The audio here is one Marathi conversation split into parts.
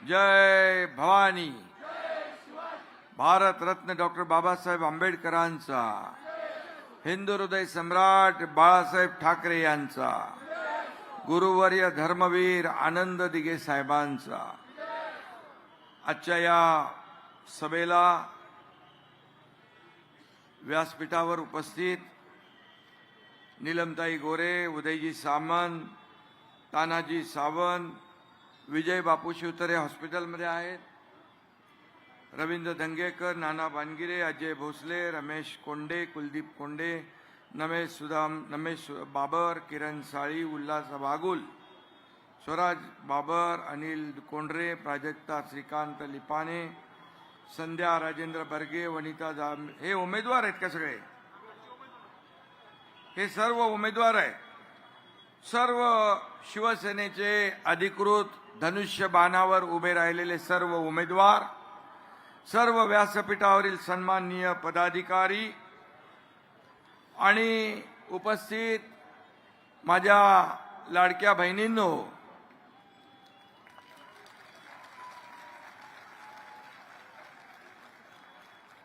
जय भवानी. भारत रत्न डॉक्टर बाबासाहेब आंबेडकरांचा, हिंदू हृदय सम्राट बाळासाहेब ठाकरे यांचा, गुरुवर्य धर्मवीर आनंद दिघे साहेबांचा. आजच्या या सभेला व्यासपीठावर उपस्थित नीलमताई गोरे, उदयजी सामंत, तानाजी सावंत, विजय बापू शिवतरे हॉस्पिटलमध्ये आहेत, रवींद्र दंगेकर, नाना बानगिरे, अजय भोसले, रमेश कोंडे, कुलदीप कोंडे, नमेश बाबर, किरण साळी, उल्हास बागुल, स्वराज बाबर, अनिल कोंढरे, प्राजक्ता श्रीकांत लिपाने, संध्या राजेंद्र बर्गे, वनिता हे उमेदवार आहेत का सगळे? हे सर्व उमेदवार आहेत. सर्व शिवसेनेचे अधिकृत धनुष्यबाणावर उभे राहिलेले सर्व उमेदवार, सर्व व्यासपीठावरील सन्माननीय पदाधिकारी आणि उपस्थित माझ्या लाडक्या बहिणींनो,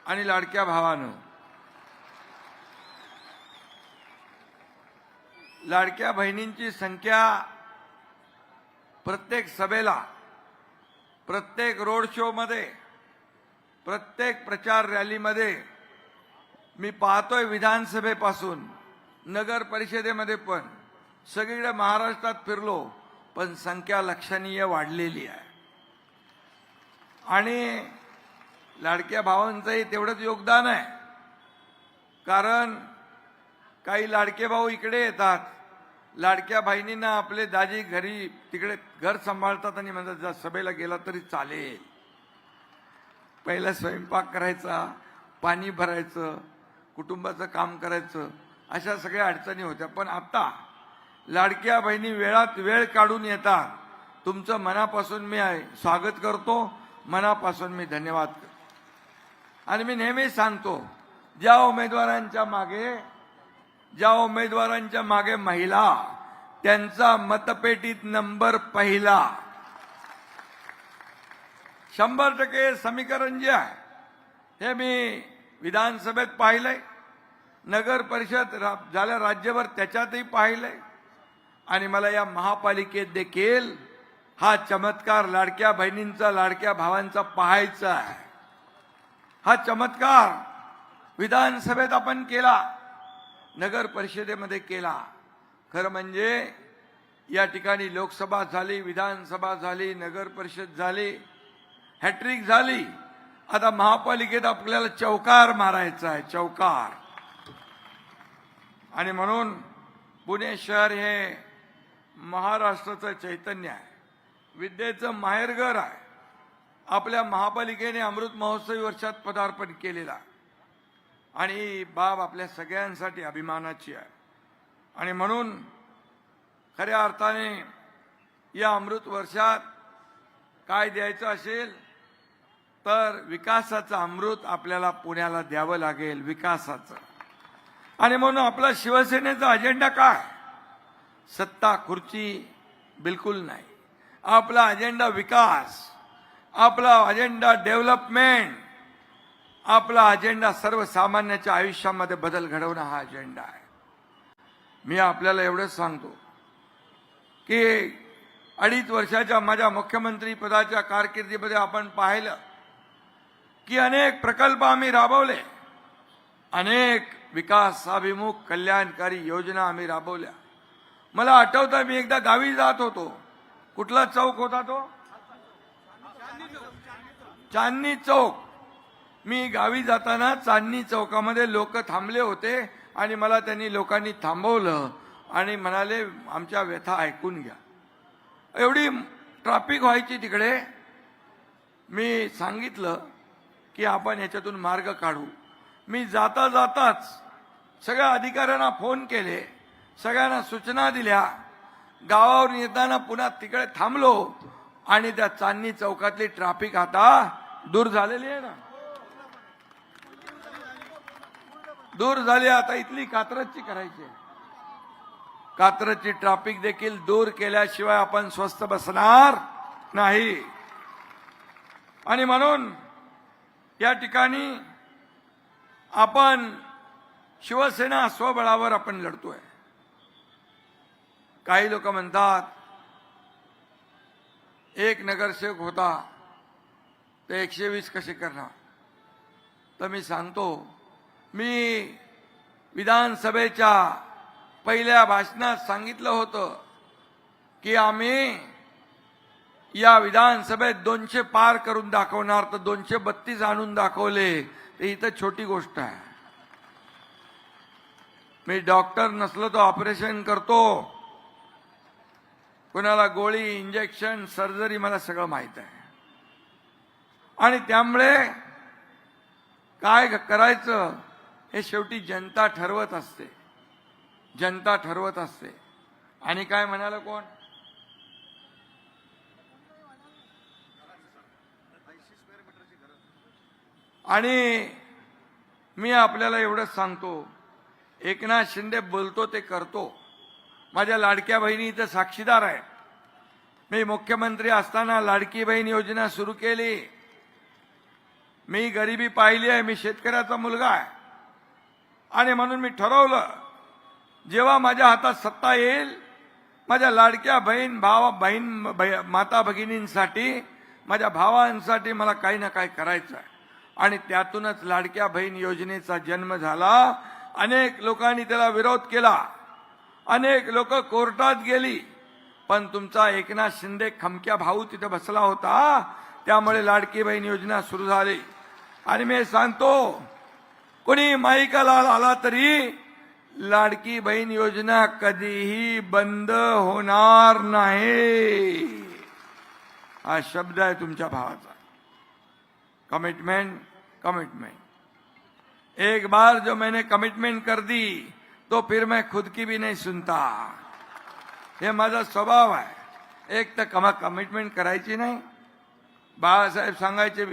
आणि लाडक्या भावांनो, लाडक्या बहिणींची संख्या प्रत्येक सभेला, प्रत्येक रोड शो मध्ये, प्रत्येक प्रचार रॅलीमध्ये मी पाहतोय. विधानसभेपासून नगर परिषदेमध्ये पण सगळीकडे महाराष्ट्रात फिरलो, पण संख्या लक्षणीय वाढलेली आहे. आणि लाडक्या भावांचंही तेवढंच योगदान आहे, कारण काही लाडके भाऊ इकडे येतात, लाडक्या बहिणींना आपले दाजी घरी तिकडे घर सांभाळतात आणि म्हणतात जा सभेला गेला तरी चालेल. पहिला स्वयंपाक करायचा, पाणी भरायचं, कुटुंबाचं काम करायचं, अशा सगळ्या अडचणी होत्या. पण आता लाडक्या बहिणी वेळात वेळ काढून येतात. तुमचं मनापासून मी स्वागत करतो, मनापासून मी धन्यवाद करतो. आणि मी नेहमी सांगतो, ज्या उमेदवारांच्या मागे महिला, त्यांचा मतपेटीत नंबर पहिला. 100% समीकरण जे आहे हे मी विधानसभेत पाहिलंय, नगर परिषद झाल्या राज्यभर त्याच्यातही पाहिलंय, आणि मला या महापालिकेत देखील हा चमत्कार लाडक्या बहिणींचा, लाडक्या भावांचा पाहायचा आहे. हा चमत्कार विधानसभेत आपण केला, नगर परिषदेमध्ये केला. खरं म्हणजे या ठिकाणी लोकसभा झाली, विधानसभा झाली, नगर परिषद झाली, हॅट्रिक झाली. आता महापालिकेत आपल्याला चौकार मारायचा आहे, चौकार. आणि म्हणून पुणे शहर हे महाराष्ट्राचं चैतन्य आहे, विद्येचं माहेरघर आहे. आपल्या महापालिकेने अमृत महोत्सवी वर्षात पदार्पण केलेला, आणि ही बाब आपल्या सगळ्यांसाठी अभिमानाची आहे. आणि म्हणून खऱ्या अर्थाने या अमृत वर्षात काय द्यायचं असेल तर विकासाचं अमृत आपल्याला पुण्याला द्यावं लागेल, विकासाचं. आणि म्हणून आपला शिवसेनेचा अजेंडा काय? सत्ता खुर्ची बिलकुल नाही. आपला अजेंडा विकास, आपला अजेंडा डेव्हलपमेंट, आपला अजेंडा सर्वसामान्याच्या आयुष्यामध्ये बदल घडवणं हा अजेंडा आहे. मी आपल्याला एवढंच सांगतो की 2.5 वर्षाच्या माझ्या मुख्यमंत्री पदाच्या कारकिर्दीमध्ये आपण पाहिलं की अनेक प्रकल्प आम्ही राबवले, अनेक विकासाभिमुख कल्याणकारी योजना आम्ही राबवल्या. मला आठवतं, मी एकदा गावी जात होतो. कुठला चौक होता तो? चांदणी चौक. मी गावी जाताना चांदणी चौकामध्ये लोक थांबले होते, आणि मला त्यांनी लोकांनी थांबवलं आणि म्हणाले आमच्या व्यथा ऐकून घ्या. एवढी ट्रॅफिक व्हायची तिकडे. मी सांगितलं की आपण याच्यातून मार्ग काढू. मी जाताच सगळ्या अधिकाऱ्यांना फोन केले, सगळ्यांना सूचना दिल्या. गावावरून येताना पुन्हा तिकडे थांबलो, आणि त्या चांदणी चौकातली ट्रॅफिक आता दूर झालेली आहे ना, दूर झाली. आता इथली कात्रजची करायची आहे. कात्रजची ट्रॅफिक देखील दूर केल्याशिवाय आपण स्वस्थ बसणार नाही. आणि म्हणून या ठिकाणी आपण शिवसेना स्वबळावर आपण लढतोय. काही लोक म्हणतात एक नगरसेवक होता ते 120 कसे करणार. तर मी सांगतो, मी विधानसभेच्या पहिल्या भाषणात सांगितलं होतं की आम्ही या विधानसभेत 200 पार करून दाखवणार. तर 232 आणून दाखवले. ते इथं छोटी गोष्ट आहे. मी डॉक्टर नसलो तर ऑपरेशन करतो. कोणाला गोळी, इंजेक्शन, सर्जरी मला सगळं माहित आहे. आणि त्यामुळे काय करायचं हे शेवटी जनता ठरवत असते. जनता ठरवत असते. आणि काय म्हणाला कोण? आणि मी आपल्याला एवढंच सांगतो, एकनाथ शिंदे बोलतो ते करतो. माझ्या लाडक्या बहिणी इथं साक्षीदार आहे. मी मुख्यमंत्री असताना लाडकी बहीण योजना सुरू केली. मी गरिबी पाहिली आहे. मी शेतकऱ्याचा मुलगा आहे. आणि म्हणून मी ठरवलं, जेव्हा माझ्या हातात सत्ता येईल, माझ्या लाडक्या माता भगिनींसाठी, माझ्या भावांसाठी मला काही ना काही करायचं आहे. आणि त्यातूनच लाडक्या बहीण योजनेचा जन्म झाला. अनेक लोकांनी त्याला विरोध केला. अनेक लोक कोर्टात गेली. पण तुमचा एकनाथ शिंदे खमक्या भाऊ तिथे बसला होता. त्यामुळे लाडकी बहीण योजना सुरू झाली. आणि मी सांगतो, कोणी माईकाला आला तरी लाडकी बहीण योजना कधीही बंद होणार नाही. हा शब्द आहे तुमच्या भावाचा. Commitment, commitment. एक बार जो मैंने कमिटमेंट कर दी तो फिर मैं खुद की भी नहीं सुनता. हे माझा स्वभाव आहे. एक तर कमिटमेंट करायची नाही. बाळासाहेब सांगायचे,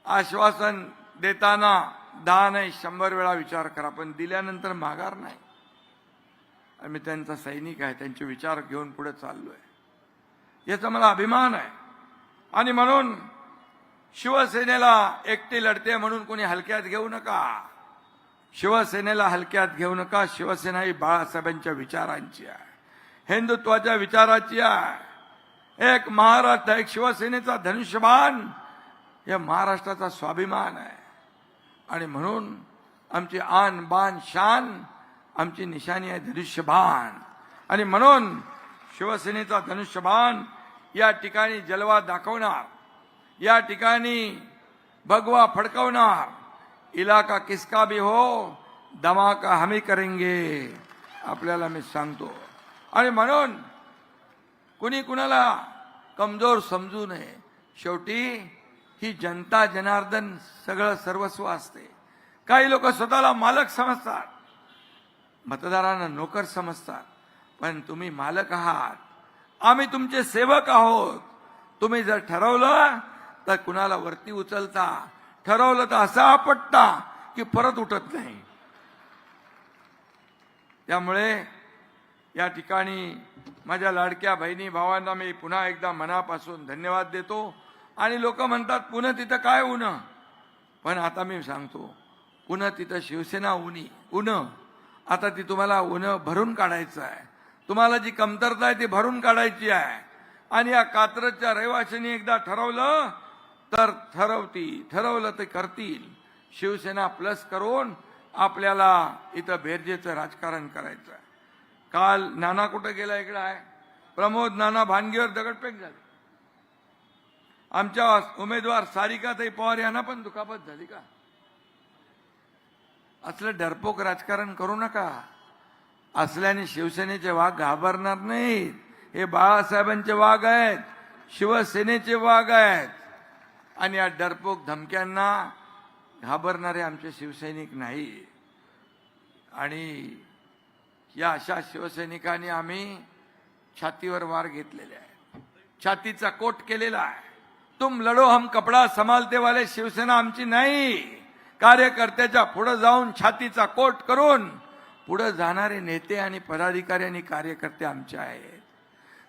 आश्वासन देताना 10 नाही 100 वेळा विचार करा, पण दिल्यानंतर माघार नाही. आणि मी त्यांचा सैनिक आहे. त्यांचे विचार घेऊन पुढे चाललोय. याचा मला अभिमान आहे. आणि म्हणून शिवसेनेला एकटी लढते म्हणून कोणी हलक्यात घेऊ नका. शिवसेनेला हलक्यात घेऊ नका. शिवसेना ही बाळासाहेबांच्या विचारांची आहे, हिंदुत्वाच्या विचाराची आहे. एक महाराष्ट्र, एक शिवसेनेचा धनुष्यबाण हे महाराष्ट्राचा स्वाभिमान आहे. आणि म्हणून आमची आन बान शान, आमची निशाणी आहे धनुष्यबाण. आणि म्हणून शिवसेनेचा धनुष्यबाण या ठिकाणी जलवा दाखवणार, या ठिकाणी भगवा फडकवणार. इलाका किसका भी हो, धमाका हमी करेंगे, आपल्याला मी सांगतो. आणि म्हणून कुणी कुणाला कमजोर समजू नये. शेवटी ही जनता जनार्दन सगळं सर्वस्व असते. काही लोक स्वतःला मालक समजतात, मतदारांना नोकर समजतात. पण तुम्ही मालक आहात, आम्ही तुमचे सेवक आहोत. तुम्ही जर ठरवलं तर कुणाला वरती उचलता, ठरवलं तर असा आपटता की परत उठत नाही. त्यामुळे या ठिकाणी माझ्या लाडक्या बहिणी भावांना मी पुन्हा एकदा मनापासून धन्यवाद देतो. आणि लोक म्हणतात पुन्हा तिथं काय उन्ह, पण आता मी सांगतो, पुन्हा तिथं शिवसेना उन्ह. आता ती तुम्हाला उन्ह भरून काढायचं आहे. तुम्हाला जी कमतरता आहे ती भरून काढायची आहे. आणि या कात्रजच्या रहिवाशांनी एकदा ठरवलं तर ठरवलं ते करतील. शिवसेना प्लस करून आपल्याला इथं बेरजेचं राजकारण करायचं आहे. काल नाना कुठे गेला? इकडे आहे प्रमोद नाना. भानगीवर दगडफेक झाली. आमच्या उमेदवार सारिकाताई पवार यांना पण दुखापत झाली का? असलं डरपोक राजकारण करू नका. असल्याने शिवसेनेचे वाघ घाबरणार नाहीत. हे बाळासाहेबांचे वाघ आहेत, शिवसेनेचे वाघ आहेत. आणि या डरपोक धमक्यांना घाबरणारे आमचे शिवसैनिक नाही. आणि या अशा शिवसैनिकांनी आम्ही छातीवर वार घेतलेले आहे, छातीचा कोट केलेला आहे. तुम लढो हम कपडा संभालते वाले शिवसेना आमची नाही. कार्यकर्त्याच्या पुढे जाऊन छातीचा कोट करून पुढे जाणारे नेते आणि पदाधिकारी आणि कार्यकर्ते आमचे आहेत.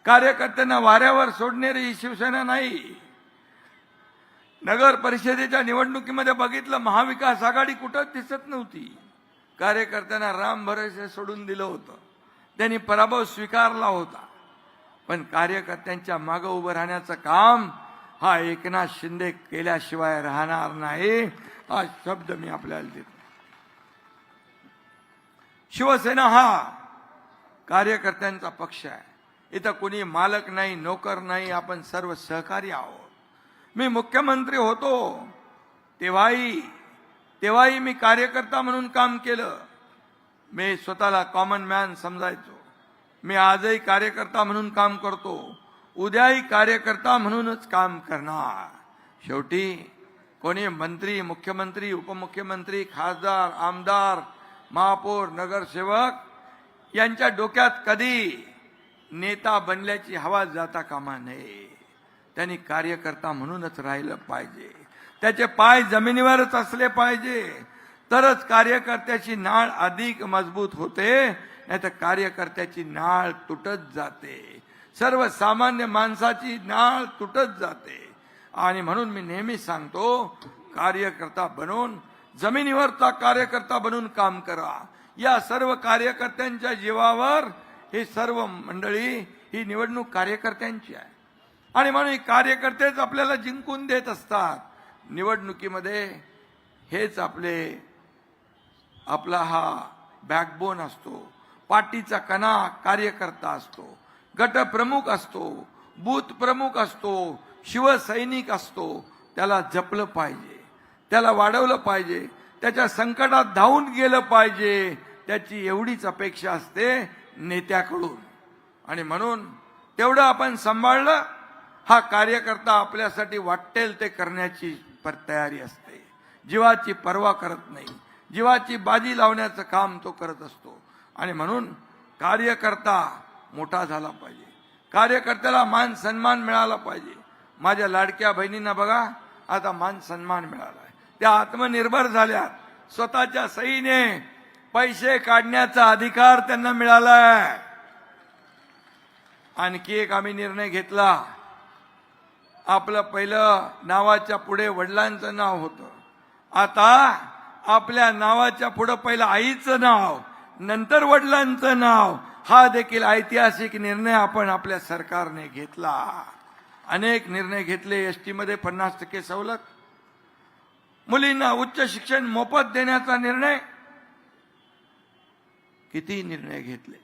कार्यकर्त्यांना वाऱ्यावर सोडणारी ही शिवसेना नाही. नगर परिषदेच्या निवडणुकीमध्ये बघितलं, महाविकास आघाडी कुठंच दिसत नव्हती. कार्यकर्त्यांना राम भरोसे सोडून दिलं होतं, त्यांनी पराभव स्वीकारला होता. पण कार्यकर्त्यांच्या मागे उभं राहण्याचं काम हा एकनाथ शिंदे केल्याशिवाय राहणार नाही, हा शब्द मी आपल्याला देतो. शिवसेना हा कार्यकर्त्यांचा पक्ष आहे. इथं कोणी मालक नाही, नोकर नाही, आपण सर्व सहकारी आहोत. मी मुख्यमंत्री होतो तेव्हाही मी कार्यकर्ता म्हणून काम केलं. मी स्वतःला कॉमन मॅन समजायचो. मी आजही कार्यकर्ता म्हणून काम करतो, उद्याही कार्यकर्ता म्हणूनच काम करणार. शेवटी कोणी मंत्री, मुख्यमंत्री, उपमुख्यमंत्री, खासदार, आमदार, महापौर, नगरसेवक यांच्या डोक्यात कधी नेता बनल्याची हवा जाता कामा नये. त्यांनी कार्यकर्ता म्हणूनच राहिलं पाहिजे. त्याचे पाय जमिनीवरच असले पाहिजे, तरच कार्यकर्त्याची नाळ अधिक मजबूत होते, नाहीतर कार्यकर्त्याची नाळ तुटत जाते. सर्वसामान्य माणसाची नाळ तुटत जाते. आणि म्हणून मी नेहमी सांगतो, कार्यकर्ता बनून, जमिनीवरचा कार्यकर्ता बनून काम करा. या सर्व कार्यकर्त्यांच्या जीवावर ही सर्व मंडळी, ही निवडणूक कार्यकर्त्यांची आहे. आणि म्हणून कार्यकर्तेच आपल्याला जिंकून देत असतात. निवडणुकीमध्ये हेच आपला हा बॅकबोन असतो. पार्टीचा कणा कार्यकर्ता असतो, गटप्रमुख असतो, बूथ प्रमुख असतो, शिवसैनिक असतो. त्याला जपलं पाहिजे, त्याला वाढवलं पाहिजे, त्याच्या संकटात धावून गेलं पाहिजे. त्याची एवढीच अपेक्षा असते नेत्याकडून. आणि म्हणून तेवढं आपण सांभाळलं, हा कार्यकर्ता आपल्यासाठी वाटेल ते करण्याची तयारी असते. जीवाची पर्वा करत नाही, जीवाची बाजी लावण्याचं काम तो करत असतो. आणि म्हणून कार्यकर्ता मोठा झाला पाहिजे, कार्यकर्त्याला मान सन्मान मिळाला पाहिजे. माझ्या लाडक्या बहिणींना बघा, आता मान सन्मान मिळाला. त्या आत्मनिर्भर झाल्या, स्वतःच्या सहीने पैसे काढण्याचा अधिकार त्यांना मिळालाय. आणखी एक आम्ही निर्णय घेतला. आपलं पहिलं नावाच्या पुढे वडिलांचं नाव होतं. आता आपल्या नावाच्या पुढे पहिलं आईचं नाव, नंतर वडिलांचं नाव. हा देखील ऐतिहासिक निर्णय आपण आपल्या सरकारने घेतला. अनेक निर्णय घेतले. एसटी मध्ये 50% सवलत, मुलींना उच्च शिक्षण मोफत देण्याचा निर्णय, किती निर्णय घेतले,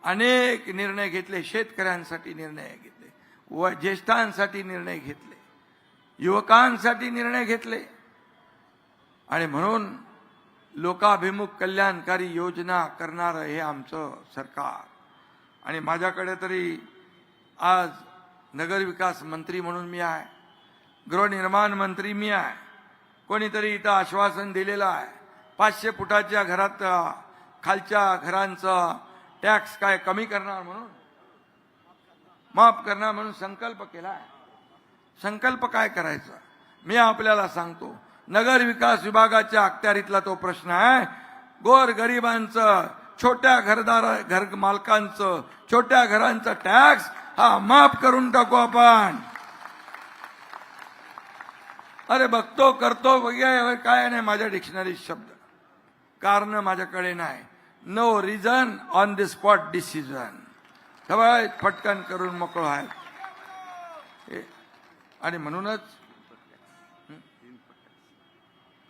अनेक निर्णय घेतले. शेतकऱ्यांसाठी निर्णय घेतले, व ज्येष्ठांसाठी निर्णय घेतले, युवकांसाठी निर्णय घेतले. आणि म्हणून लोकाभिमुख कल्याणकारी योजना करणारं हे आमचं सरकार. आणि माझ्याकडे तरी आज नगरविकास मंत्री म्हणून मी आहे, गृहनिर्माण मंत्री मी आहे. कोणीतरी इथं आश्वासन दिलेलं आहे, 500 फुटाच्या घरात खालच्या घरांचं टॅक्स काय कमी करणार, म्हणून माफ करणार म्हणून संकल्प केला. संकल्प काय करायचा मी आपल्याला सांगतो. नगर विकास विभागाच्या अखत्यारीतला तो प्रश्न आहे. गोर गरिबांचं, छोट्या घर मालकांचं, छोट्या घरांचं टॅक्स हा माफ करून टाकू आपण. अरे बघतो करतो वगैरे काय नाही माझ्या डिक्शनरीत शब्द, कारण माझ्याकडे नाही. No reason on the spot decision, सगळं फटकन करून मोकळं आहे.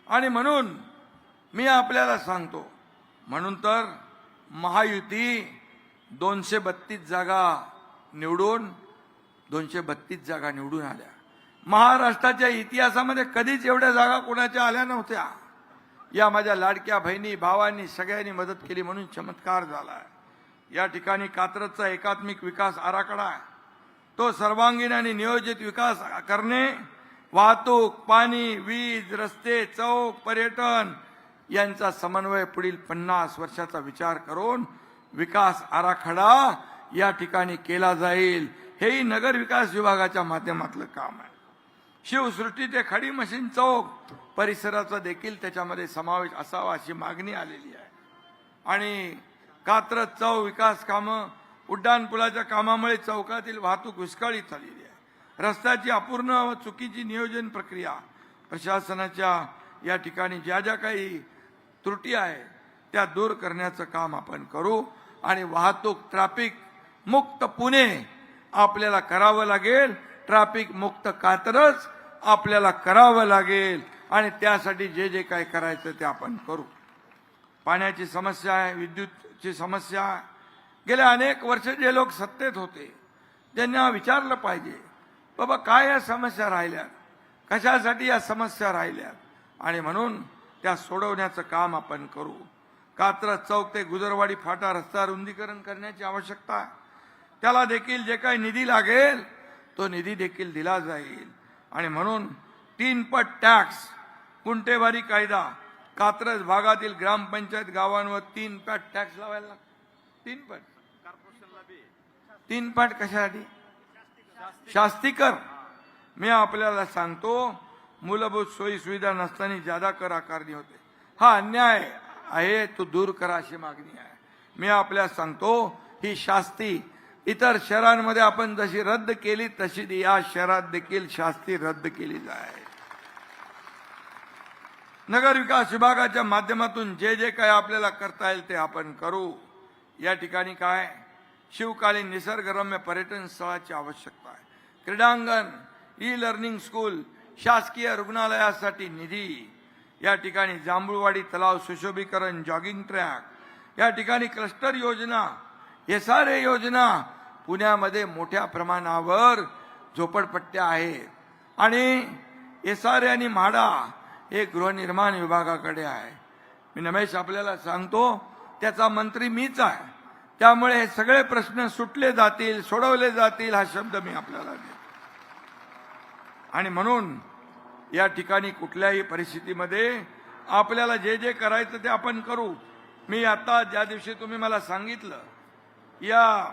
आणि म्हणून मी आपल्याला सांगतो, म्हणून तर महायुती 232 जागा निवडून आल्या. महाराष्ट्राच्या इतिहासामध्ये कधीच एवढ्या जागा कोणाच्या आल्या नव्हत्या. या माझ्या लाडक्या बहिणी भावांनी सगळ्यांनी मदत केली म्हणून चमत्कार झाला. या ठिकाणी कात्रजचा एकात्मिक विकास आराखडा, तो सर्वांगीण आणि नियोजित विकास करणे, वाहतूक, पाणी, वीज, रस्ते, चौक, पर्यटन यांचा समन्वय पुढील 50 वर्षाचा विचार करून विकास आराखडा या ठिकाणी केला जाईल. हेही नगर विकास विभागाच्या माध्यमातलं काम आहे. शिवसृष्टी ते खडी मशीन चौक परिसराचा देखील त्याच्यामध्ये समावेश असावा अशी मागणी आलेली आहे. आणि कात्रज चौक विकास कामं, उड्डाणपुलाच्या कामामुळे चौकातील वाहतूक विस्कळीत झालेली आहे. रस्त्याची अपूर्ण व चुकीची नियोजन प्रक्रिया, प्रशासनाच्या या ठिकाणी ज्या ज्या काही त्रुटी आहे त्या दूर करण्याचं काम आपण करू आणि वाहतूक ट्रॅफिक मुक्त पुणे आपल्याला करावं लागेल, ट्रॅफिक मुक्त कात्रज आपल्याला करावं लागेल आणि त्यासाठी जे जे काही करायचं ते आपण करू. पाण्याची समस्या आहे, विद्युतची समस्या आहे. गेल्या अनेक वर्ष जे लोक सत्तेत होते त्यांना विचारलं पाहिजे, बाबा काय या समस्या राहिल्या, कशासाठी या समस्या राहिल्या, आणि म्हणून त्या सोडवण्याचं काम आपण करू. कात्रज चौक ते गुजरवाडी फाटा रस्ता रुंदीकरण करण्याची आवश्यकता आहे. त्याला देखील जे काही निधी लागेल तो निधी देखील दिला जाईल आणि म्हणून 3 पट टॅक्स गुंठेवारी कायदा, कात्रज भागातील ग्रामपंचायत गावांवर 3 पट टॅक्स लावायला लागतो. 3 पट कशासाठी? शास्तीकर. मी आपल्याला सांगतो, मूलभूत सोयी सुविधा नसताना जादा कर आकारणी होते. हा अन्याय आहे, तो दूर करा अशी मागणी आहे. मी आपल्याला सांगतो, ही शास्ती इतर शहरांमध्ये आपण जशी रद्द केली तशी या शहरात देखील शास्ती रद्द केली जाईल. नगर विकास विभागाच्या माध्यमातून जे जे काय आपल्याला करता येईल ते आपण करू. या ठिकाणी काय शिवकालीन निसर्गरम्य पर्यटन स्थळाची आवश्यकता आहे. क्रीडांगण, ई लर्निंग स्कूल, शासकीय रुग्णालयासाठी निधी, या ठिकाणी जांभूळवाडी तलाव सुशोभीकरण, जॉगिंग ट्रॅक, या ठिकाणी क्लस्टर योजना, SRA योजना. पुण्यामध्ये मोठ्या प्रमाणावर झोपडपट्ट्या आहेत आणि SRA आणि म्हाडा हे गृहनिर्माण विभागाकडे आहे. मी रमेश आपल्याला सांगतो, त्याचा मंत्री मीच आहे, त्यामुळे हे सगळे प्रश्न सुटले जातील, सोडवले जातील हा शब्द मी आपल्याला देतो. आणि म्हणून या ठिकाणी कुठल्याही परिस्थितीमध्ये आपल्याला जे जे करायचं ते आपण करू. मी आता ज्या दिवशी तुम्ही मला सांगितलं या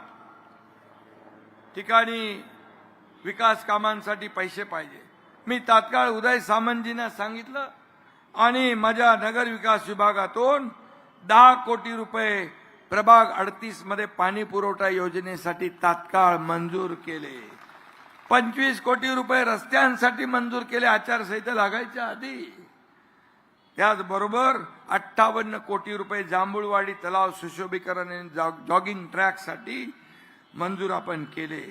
ठिकाणी विकास कामांसाठी पैसे पाहिजे, मी तात्काळ उदय सामंतजींना सांगितलं आणि माझ्या नगर विकास विभागातून 10 कोटी रुपये प्रभाग 38 मध्ये पाणी पुरवठा योजनेसाठी तात्काळ मंजूर केले. 25 कोटी रुपये रस्त्यांसाठी मंजूर केले आचारसंहिता लागायच्या आधी. त्याचबरोबर 58 कोटी रुपये जांभूळवाडी तलाव सुशोभीकरण आणि जॉगिंग ट्रॅकसाठी मंजूर आपण केले.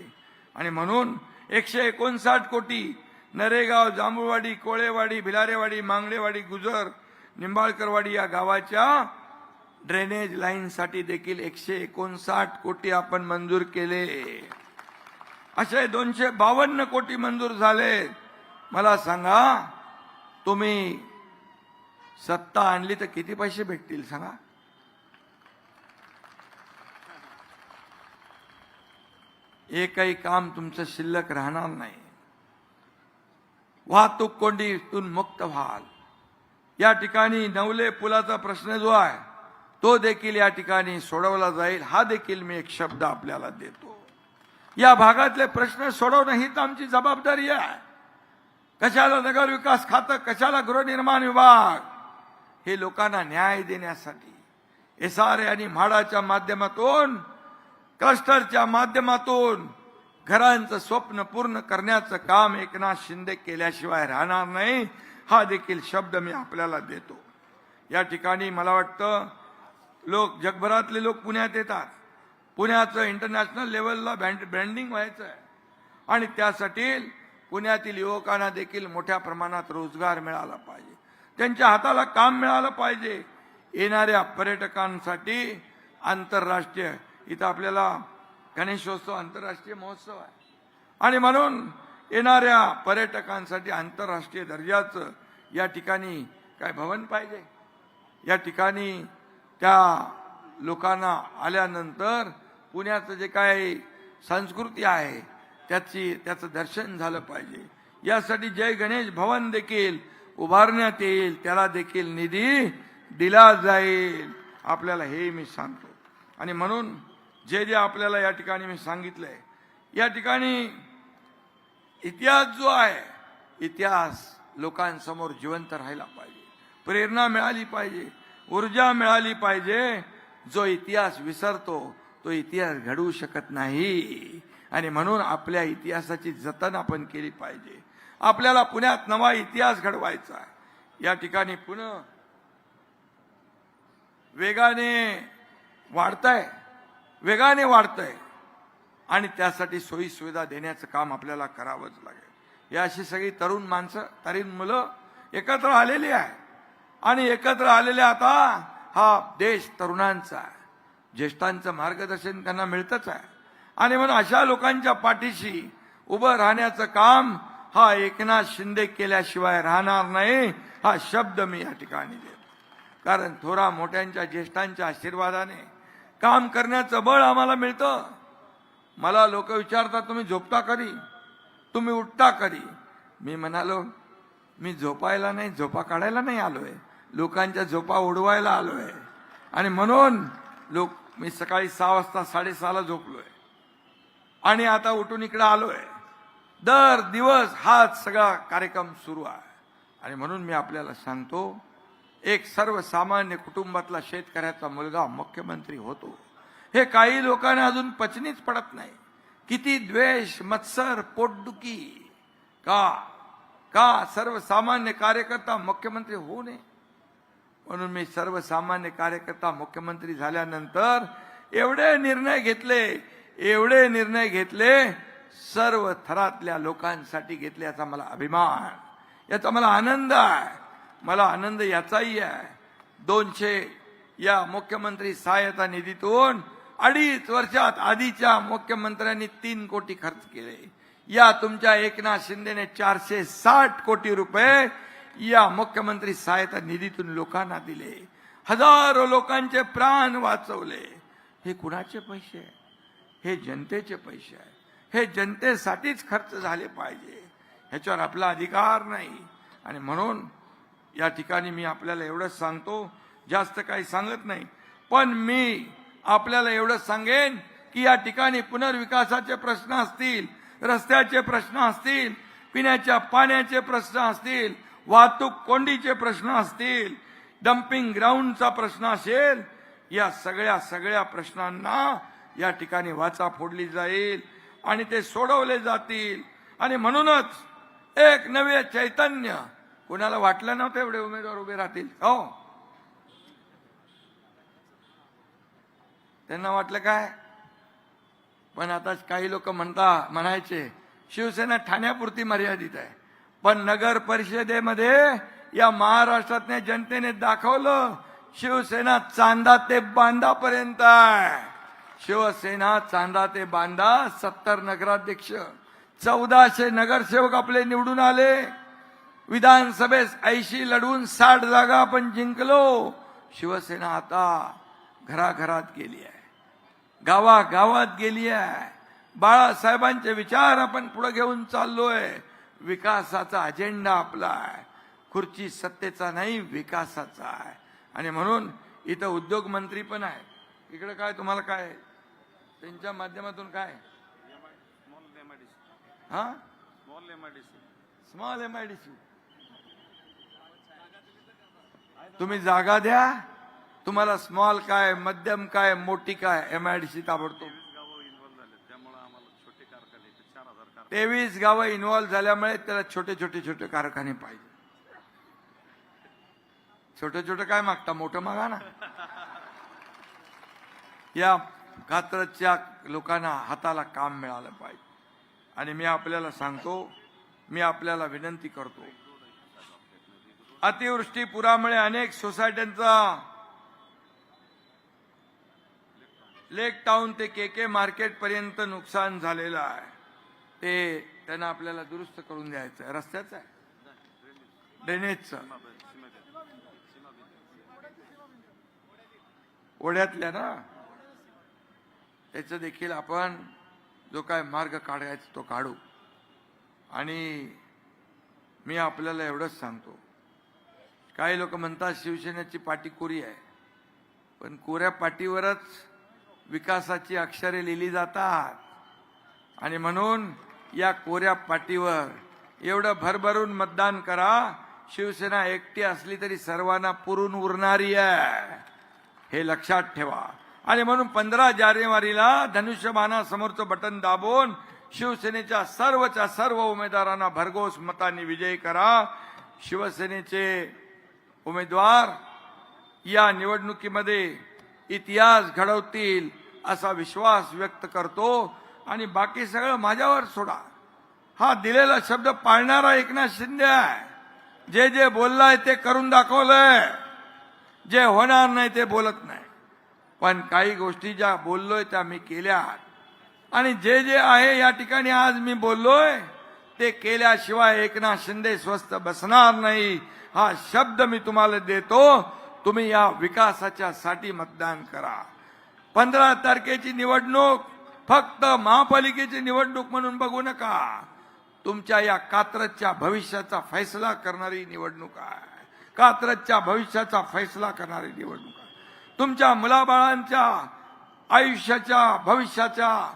आणि म्हणून 159 कोटी नरेगाव, जांभूळवाडी, कोळेवाडी, भिलारेवाडी, मांगडेवाडी, गुजर, निंबाळकरवाडी या गावाच्या ड्रेनेज लाईनसाठी देखील 159 कोटी आपण मंजूर केले. असे 252 कोटी मंजूर झाले. मला सांगा, तुम्ही सत्ता आणली तर किती पैसे भेटतील सांगा? एकही काम तुमचं शिल्लक राहणार नाही. वाहतूक कोंडीतून मुक्त व्हाल. या ठिकाणी नवले पुलाचा प्रश्न जो आहे तो देखील या ठिकाणी सोडवला जाईल. हा देखील मी एक शब्द आपल्याला देतो. या भागातले प्रश्न सोडवणं ही तर आमची जबाबदारी आहे. कशाला नगर विकास खातं, कशाला गृहनिर्माण विभाग? हे लोकांना न्याय देण्यासाठी SRA आणि म्हाडाच्या माध्यमातून, क्लस्टरच्या माध्यमातून घरांचं स्वप्न पूर्ण करण्याचं काम एकनाथ शिंदे केल्याशिवाय राहणार नाही. हा देखील शब्द मी आपल्याला देतो. या ठिकाणी मला वाटतं लोक, जगभरातले लोक पुण्यात येतात. पुण्याचं इंटरनॅशनल लेवलला ब्रँडिंग व्हायचं आहे आणि त्यासाठी पुण्यातील युवकांना देखील मोठ्या प्रमाणात रोजगार मिळाला पाहिजे, त्यांच्या हाताला काम मिळालं पाहिजे. येणाऱ्या पर्यटकांसाठी आंतरराष्ट्रीय, इथं आपल्याला गणेशोत्सव आंतरराष्ट्रीय महोत्सव आहे आणि म्हणून येणाऱ्या पर्यटकांसाठी आंतरराष्ट्रीय दर्जाचं या ठिकाणी काय भवन पाहिजे. या ठिकाणी त्या लोकांना आल्यानंतर पुण्याचं जे काही संस्कृती आहे त्याचं दर्शन झालं पाहिजे. यासाठी जय गणेश भवन देखील उभारण्यात येईल, त्याला देखील निधी दिला जाईल. आपल्याला हे मी सांगतो. आणि म्हणून जे जे आपल्याला या ठिकाणी मी सांगितलंय, या ठिकाणी इतिहास जो आहे, इतिहास लोकांसमोर जिवंत राहिला पाहिजे, प्रेरणा मिळाली पाहिजे, ऊर्जा मिळाली पाहिजे. जो इतिहास विसरतो तो इतिहास घडवू शकत नाही. आणि म्हणून आपल्या इतिहासाची जतन आपण केली पाहिजे. आपल्याला पुण्यात नवा इतिहास घडवायचा आहे. या ठिकाणी पुणे वेगाने वाढतंय आणि त्यासाठी सोयी सुविधा देण्याचं काम आपल्याला करावंच लागेल. या अशी सगळी तरुण माणसं, तरुण मुलं एकत्र आलेली आहे आणि एकत्र आलेले आता हा देश तरुणांचा आहे. ज्येष्ठांचं मार्गदर्शन त्यांना मिळतच आहे आणि म्हणून अशा लोकांच्या पाठीशी उभं राहण्याचं काम हा एकनाथ शिंदे केल्याशिवाय राहणार नाही, हा शब्द मी या ठिकाणी देतो. कारण थोरा मोठ्यांच्या ज्येष्ठांच्या आशीर्वादाने काम करण्याचं बळ आम्हाला मिळतं. मला लोक विचारतात, तुम्ही झोपता कधी, तुम्ही उठता कधी? मी म्हणालो, मी झोपायला नाही, झोपा काढायला नाही आलोय, लोकांच्या झोपा उडवायला आलोय. आणि म्हणून मी सकाळी 6 वाजता 6:30ला झोपलोय आणि आता उठून इकडे आलोय. दर दिवस हाच सगळा कार्यक्रम सुरू आहे. आणि म्हणून मी आपल्याला सांगतो, एक सर्वसामान्य कुटुंबातला शेतकऱ्याचा मुलगा मुख्यमंत्री होतो, हे काही लोकांना अजून पचनीच पडत नाही. किती द्वेष, मत्सर, पोटदुखी, का सर्वसामान्य कार्यकर्ता मुख्यमंत्री होऊ नये. म्हणून मी सर्वसामान्य कार्यकर्ता मुख्यमंत्री झाल्यानंतर एवढे निर्णय घेतले सर्व थरातल्या लोकांसाठी घेतले. याचा मला अभिमान, याचा मला आनंद आहे. मला आनंद याचाही आहे, 200 या मुख्यमंत्री सहायता निधीतून 2.5 वर्षात आधीच्या मुख्यमंत्र्यांनी 3 कोटी खर्च केले. या तुमच्या एकनाथ शिंदेने 460 कोटी रुपये या मुख्यमंत्री सहायता निधीतून लोकांना दिले. हजारो लोकांचे प्राण वाचवले. हे कुणाचे पैसे आहे? हे जनतेचे पैसे आहे. हे जनतेसाठीच खर्च झाले पाहिजे, ह्याच्यावर आपला अधिकार नाही. आणि म्हणून या ठिकाणी मी आपल्याला एवढंच सांगतो, जास्त काही सांगत नाही, पण मी आपल्याला एवढंच सांगेन की या ठिकाणी पुनर्विकासाचे प्रश्न असतील, रस्त्याचे प्रश्न असतील, पिण्याच्या पाण्याचे प्रश्न असतील, वाहतूक कोंडीचे प्रश्न असतील, डम्पिंग ग्राउंडचा प्रश्न असेल, या सगळ्या प्रश्नांना या ठिकाणी वाचा फोडली जाईल आणि ते सोडवले जातील. आणि म्हणूनच एक नवे चैतन्य, कोणाला वाटलं नव्हतं एवढे उमेदवार उभे राहतील, हो त्यांना वाटलं काय? पण आता काही लोक म्हणायचे शिवसेना ठाण्यापुरती मर्यादित आहे, पण नगर परिषदेमध्ये या महाराष्ट्रातल्या जनतेने दाखवलं शिवसेना चांदा ते बांधापर्यंत आहे. शिवसेना चांदा ते बांधा, 70 नगराध्यक्ष, 1400 नगरसेवक आपले निवडून आले. विधानसभेत 80 लढवून 60 जागा आपण जिंकलो. शिवसेना आता घराघरात गेली आहे, गावागावात गेली आहे. बाळासाहेबांचे विचार आपण पुढे घेऊन चाललोय. विकासाचा अजेंडा आपला आहे, खुर्ची सत्तेचा नाही, विकासाचा आहे. आणि म्हणून इथं उद्योग मंत्री पण आहे. इकडे काय तुम्हाला काय त्यांच्या माध्यमातून काय स्मॉल MIDC तुम्ही जागा द्या, तुम्हाला स्मॉल काय, मध्यम काय, मोठी काय, MIDC ताबडतोब. 23 गावं इन्व्हॉल्व्ह झाल्यामुळे त्याला छोटे कारखाने पाहिजे. छोटे काय मागता, मोठं मागा ना. या कात्रजच्या लोकांना हाताला काम मिळालं पाहिजे. आणि मी आपल्याला सांगतो, मी आपल्याला विनंती करतो, अतिवृष्टी पुरामुळे अनेक सोसायट्यांचा लेक टाउन ते KK मार्केट पर्यंत नुकसान झालेलं आहे. ते त्यांना आपल्याला दुरुस्त करून द्यायचं आहे. रस्त्याचं आहे, ड्रेनेजचं, ओढ्यातल्या ना, त्याचं देखील आपण जो काय मार्ग काढायचा तो काढू. आणि मी आपल्याला एवढंच सांगतो, काही लोक म्हणतात शिवसेनेची पाटी कोरी आहे, पण कोऱ्या पाटीवरच विकासाची अक्षरे लिहिली जातात. आणि म्हणून या कोऱ्या पाटीवर एवढं भरभरून मतदान करा. शिवसेना एकटी असली तरी सर्वांना पुरून उरणारी आहे, हे लक्षात ठेवा. आणि म्हणून 15 जानेवारीला धनुष्यबाणासमोरचं बटन दाबून शिवसेनेच्या सर्व उमेदवारांना भरघोस मतांनी विजयी करा. शिवसेनेचे उमेदवार या निवडणुकीमध्ये इतिहास घडवतील असा विश्वास व्यक्त करतो. आणि बाकी सगळं माझ्यावर सोडा. हा दिलेला शब्द पाळणारा एकनाथ शिंदे आहे. जे जे बोललाय ते करून दाखवलंय. जे होणार नाही ते बोलत नाही. पण काही गोष्टी ज्या बोललोय त्या मी केल्या. आणि जे जे आहे या ठिकाणी आज मी बोललोय ते केल्याशिवाय एकनाथ शिंदे स्वस्थ बसणार नाही. हा शब्द मी तुम्हाला देतो. तुम्ही या विकासाच्या साठी मतदान करा. 15 तारखेची निवडणूक फक्त महापालिकेची निवडणूक म्हणून बघू नका. तुमच्या या कात्रजच्या भविष्याचा फैसला करणारी निवडणूक आहे. कात्रजच्या भविष्याचा फैसला करणारी निवडणूक आहे. तुमच्या मुलाबाळांच्या आयुष्याच्या भविष्याच्या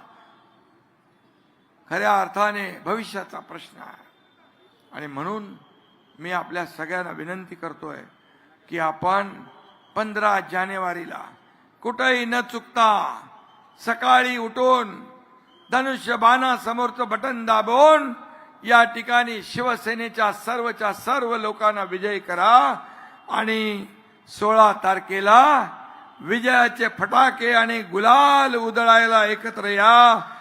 खऱ्या अर्थाने भविष्याचा प्रश्न आहे. आणि म्हणून मी आपल्या सगळ्यांना विनंती करतोय की आपण 15 जानेवारीला कुठेही न चुकता सकाळी उठून धनुष्यबाणासमोरचं बटन दाबून या ठिकाणी शिवसेनेच्या सर्व लोकांना विजयी करा. आणि 16 तारखेला विजयाचे फटाके आणि गुलाल उधळायला एकत्र या.